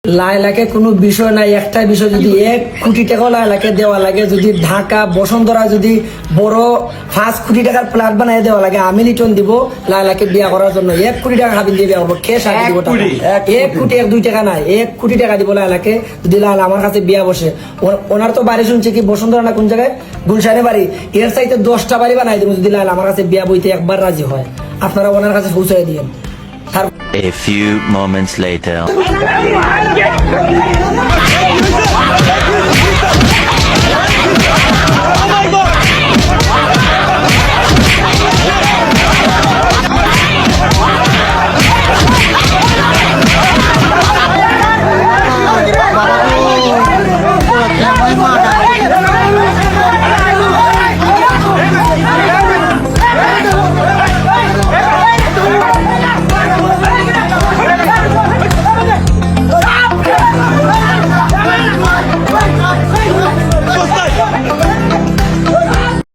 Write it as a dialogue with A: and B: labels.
A: লায়লাকে কোনো বিষয় নাই, একটা বিষয় যদি 1 কোটি টাকাও লায়লাকে দেওয়া লাগে, যদি ঢাকা বসুন্ধরা যদি বড় 5 কোটি টাকার প্লাট বানিয়ে দেওয়া লাগে, আমি লিটন দিব লায়লাকে বিয়া করার জন্য। 1 কোটি টাকা হাবিল দিয়ে বিয়া করবো, কে সাথে দিব টাকা? 1 কোটি 1-2 টাকা নাই, 1 কোটি টাকা দিব লায়লাকে যদি লায়লা আমার কাছে বিয়া বসে। ওনার তো বাড়ি শুনছে কি বসুন্ধরা না কোন জায়গায়, গুলশানে বাড়ি, এর চাইতে 10টা বাড়ি বানাই দেবো যদি লায়লা আমার কাছে বিয়া বইতে একবার রাজি হয়। আপনারা ওনার কাছে পৌঁছাই দিয়েন।
B: A few moments later.